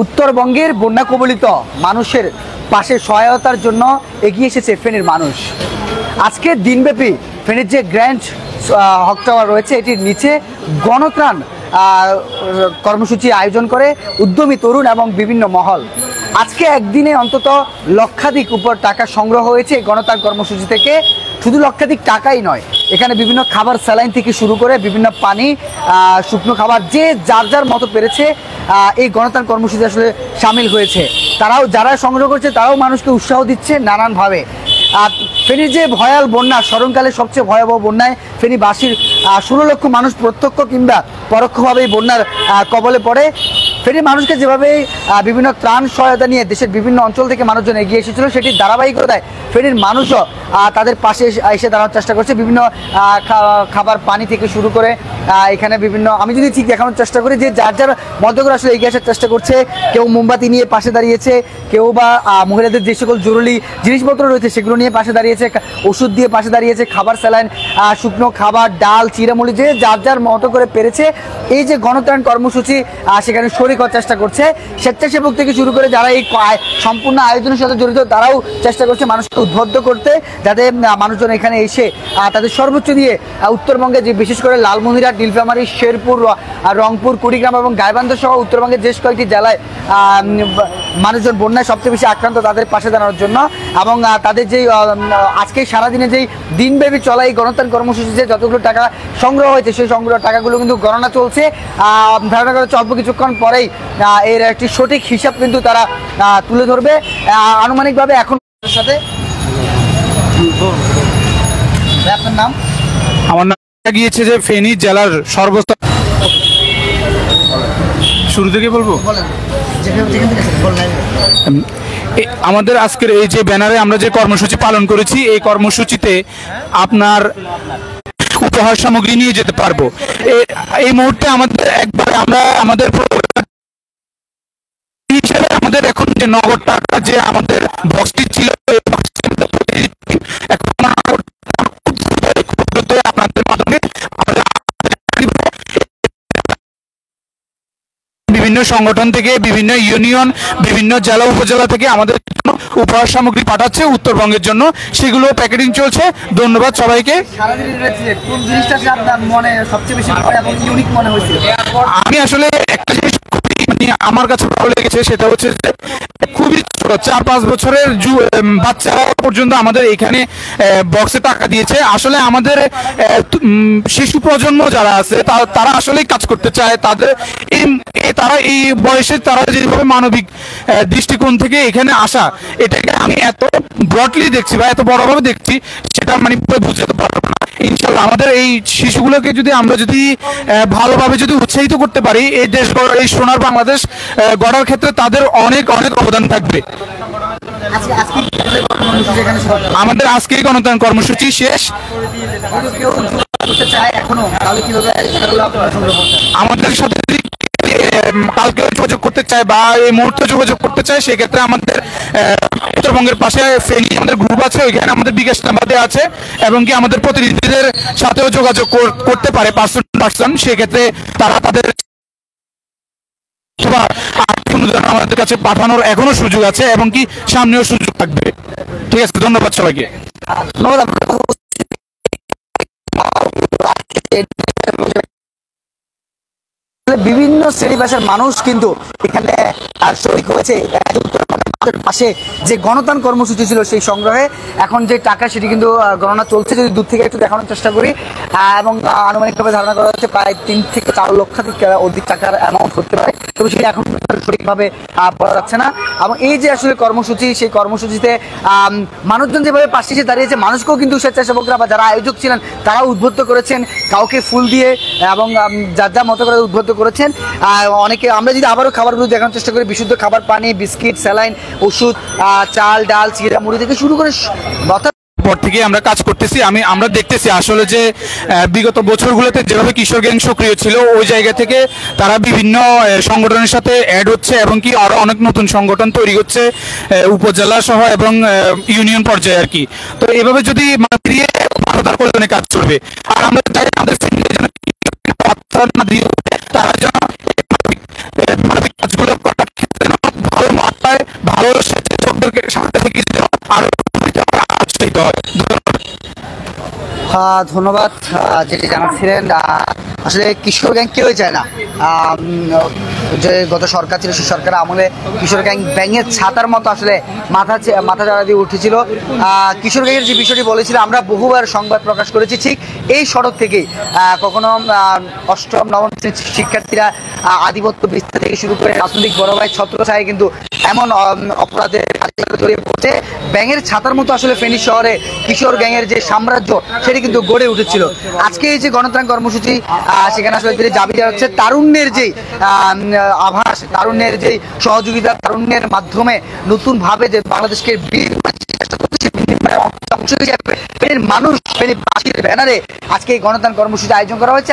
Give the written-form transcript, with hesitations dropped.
উত্তরবঙ্গের বন্যা কবলিত মানুষের পাশে সহায়তার জন্য এগিয়ে এসেছে ফেনীর মানুষ। আজকে দিনব্যাপী ফেনীর যে গ্র্যান্ড হক টাওয়ার রয়েছে এটির নিচে গণত্রাণ কর্মসূচি আয়োজন করে উদ্যমী তরুণ এবং বিভিন্ন মহল। আজকে একদিনে অন্তত লক্ষাধিক উপর টাকা সংগ্রহ হয়েছে এই গণত্রাণ কর্মসূচি থেকে। শুধু লক্ষাধিক টাকাই নয়, এখানে বিভিন্ন খাবার স্যালাইন থেকে শুরু করে বিভিন্ন পানি, শুকনো খাবার, যে যার যার মতো পেরেছে এই গণত্রাণ কর্মসূচি আসলে সামিল হয়েছে। তারাও যারা সংগ্রহ করছে তারাও মানুষকে উৎসাহ দিচ্ছে নানানভাবে। আর ফেনীর যে ভয়াল বন্যা, স্মরণকালে সবচেয়ে ভয়াবহ বন্যায় ফেনীবাসীর 16 লক্ষ মানুষ প্রত্যক্ষ কিংবা পরোক্ষভাবে এই বন্যার কবলে পড়ে। ফেনীর মানুষকে যেভাবে বিভিন্ন ত্রাণ সহায়তা নিয়ে দেশের বিভিন্ন অঞ্চল থেকে মানুষজন এগিয়ে এসেছিল, সেটির ধারাবাহিকতায় ফেনীর মানুষও তাদের পাশে এসে দাঁড়ানোর চেষ্টা করছে। বিভিন্ন খাবার পানি থেকে শুরু করে এখানে বিভিন্ন, আমি যদি ঠিক দেখানোর চেষ্টা করি যে যার যার মধ্যে করে আসলে এগিয়ে আসার চেষ্টা করছে। কেউ মোমবাতি নিয়ে পাশে দাঁড়িয়েছে, কেউ বা মহিলাদের যে সকল জরুরি জিনিসপত্র রয়েছে সেগুলো নিয়ে পাশে দাঁড়িয়েছে, ওষুধ দিয়ে পাশে দাঁড়িয়েছে, খাবার স্যালাইন, শুকনো খাবার, ডাল, চিড়ামুড়ি, যে যার যার মতো করে পেরেছে এই যে গণত্রাণ কর্মসূচি সেখানে শরিক হওয়ার চেষ্টা করছে। স্বেচ্ছাসেবক থেকে শুরু করে যারা এই সম্পূর্ণ আয়োজনের সাথে জড়িত তারাও চেষ্টা করছে মানুষকে উদ্বুদ্ধ করতে, যাতে মানুষজন এখানে এসে তাদের সর্বোচ্চ দিয়ে উত্তরবঙ্গে যে বিশেষ করে লালমনিরহাট, নীলফামারী, শেরপুর, রংপুর, কুড়িগ্রাম এবং গাইবান্ধা সহ উত্তরবঙ্গের বেশ কয়েকটি জেলায় মানুষজন বন্যায় সবচেয়ে বেশি আক্রান্ত, তাদের পাশে দাঁড়ানোর জন্য। এবং তাদের যেই আজকে সারাদিনে যেই দিনব্যাপী চলা এই গণত্রাণ কর্মসূচিতে যতগুলো টাকা সংগ্রহ হয়েছে সেই সংগ্রহ টাকাগুলো কিন্তু গণনা চলছে। ধারণা করা হচ্ছে অল্প কিছুক্ষণ পরেই এর একটি সঠিক হিসাব কিন্তু তারা তুলে ধরবে। আনুমানিকভাবে এখন সাথে আপনার নাম? আমার নাম গিয়েছে যে ফেনী জেলার সর্বোচ্চ, শুরু থেকে বলবো। আমাদের আজকের এই যে ব্যানারে আমরা যে কর্মসূচি পালন করেছি, এই কর্মসূচিতে আপনার উপহার সামগ্রী নিয়ে যেতে পারবো। এই মুহূর্তে আমাদের একবার আমরা আমাদের আমাদের এখন যে নগদ টাকা যে আমাদের বক্সটি ছিল এখন আপনাদের মাধ্যমে বিভিন্ন সংগঠন থেকে, বিভিন্ন ইউনিয়ন, বিভিন্ন জেলা উপজেলা থেকে আমাদের উপহার সামগ্রী পাঠাচ্ছে উত্তরবঙ্গের জন্য, সেগুলো প্যাকেটিং চলছে। ধন্যবাদ সবাইকে। আমি আসলে একটা জিনিস আমার কাছে ভালো লেগেছে, সেটা হচ্ছে যে খুবই ছোট 4-5 বছরের বাচ্চা পর্যন্ত আমাদের এখানে বক্সে টাকা দিয়েছে। আসলে আমাদের শিশু প্রজন্ম যারা আছে তারা আসলে কাজ করতে চায়, তারা এই বয়সে তারা যেভাবে মানবিক দৃষ্টিকোণ থেকে এখানে আসা, এটাকে আমি এত ব্রডলি দেখছি বা এত বড়ভাবে দেখছি, সেটা মানে বুঝতে পারবো না। ইনশাল্লাহ আমাদের এই শিশুগুলোকে যদি আমরা ভালোভাবে উৎসাহিত করতে পারি, এই দেশ, এই সোনার বাংলাদেশ গড়ার ক্ষেত্রে তাদের অনেক অনেক অবদান থাকবে। আমাদের আজকেই গণত্রাণ কর্মসূচি শেষ। আমাদের সাথে কালকে যোগাযোগ করতে চায় বা এই মুহূর্তে যোগাযোগ করতে চায়, সেক্ষেত্রে আমাদের উত্তরবঙ্গের পাশে ফেনী আমাদের গ্রুপ আছে, ওইখানে আমাদের বিকাশ নাম্বার দেওয়া আছে, এবং কি আমাদের প্রতিনিধিদের সাথেও যোগাযোগ করতে পারে পার্সন। সেক্ষেত্রে তারা তাদের আমাদের কাছে পাঠানোর এখনো সুযোগ আছে, এবং কি সামনেও সুযোগ থাকবে। ঠিক আছে, ধন্যবাদ সবাইকে। বিভিন্ন শ্রেণী পেশার মানুষ কিন্তু এখানে শরিক হয়েছে পাশে যে গণত্রাণ কর্মসূচি ছিল সেই সংগ্রহে। এখন যে টাকা সেটি কিন্তু গণনা চলছে, যদি দূর থেকে একটু দেখানোর চেষ্টা করি, এবং আনুমানিকভাবে ধারণা করা হচ্ছে প্রায় 3 থেকে 4 লক্ষাধিক অধিক টাকার অ্যামাউন্ট হতে পারে, তবে সেটা এখন সঠিকভাবে বলা যাচ্ছে না। এবং এই যে আসলে কর্মসূচি, সেই কর্মসূচিতে মানুষজন যেভাবে পাশে এসে দাঁড়িয়েছে, মানুষকেও কিন্তু স্বেচ্ছাসেবকরা বা যারা আয়োজক ছিলেন তারাও উদ্বুদ্ধ করেছেন, কাউকে ফুল দিয়ে এবং যার যার মতো করে উদ্বুদ্ধ করেছেন। অনেকে, আমরা যদি আবারও খাবারগুলো দেখানোর চেষ্টা করি, বিশুদ্ধ খাবার, পানি, বিস্কিট, স্যালাইন, ওষুধ, চাল, ডাল, চিড়া মুড়ি থেকে শুরু করে পর থেকে আমরা কাজ করতেছি। আমরা দেখতেছি আসলে যে বিগত বছরগুলোতে যেভাবে কিশোর গ্যাং সক্রিয় ছিল, ওই জায়গা থেকে তারা বিভিন্ন সংগঠনের সাথে অ্যাড হচ্ছে, এবং কি আরো অনেক নতুন সংগঠন তৈরি হচ্ছে উপজেলা সহ এবং ইউনিয়ন পর্যায়ে আর কি। তো এভাবে যদি মানবতার কল্যাণে কাজ করবে, আর আমরা চাই আমাদের তারা যেন মানবিক কাজগুলো করার ক্ষেত্রে সাথে থেকে আরো উৎসাহিত হয়। ধন্যবাদ। যেটি জানাচ্ছিলেন, আসলে কিশোর গ্যাং কেউই চায় না। যে গত সরকার ছিল, সেই সরকার আমলে কিশোর গ্যাং ব্যাঙের ছাতার মতো আসলে মাথা চাড়া দিয়ে উঠেছিল। কিশোর গ্যাংয়ের যে বিষয়টি বলেছিল, আমরা বহুবার সংবাদ প্রকাশ করেছি, ঠিক এই সড়ক থেকেই কখনো অষ্টম নবম শ্রেণীর শিক্ষার্থীরা আধিপত্য বিস্তার থেকে শুরু করে রাজনৈতিক বড় ভাই ছত্রছায়ায় কিন্তু এমন অপরাধের জড়িয়ে পড়ছে, ব্যাঙের ছাতার মতো আসলে ফেনী শহরে কিশোর গ্যাংয়ের যে সাম্রাজ্য সেটি কিন্তু গড়ে উঠেছিল। আজকে এই যে গণত্রাণ কর্মসূচি, সেখানে আসলে যে দাবিটা হচ্ছে তারুণ্যের যেই আভাস, তারুণ্যের যেই সহযোগিতা, তারুণ্যের মাধ্যমে নতুনভাবে যে বাংলাদেশকে অংশ হিসেবে মানুষ ব্যানারে আজকে এই গণত্রাণ কর্মসূচি আয়োজন করা হয়েছে।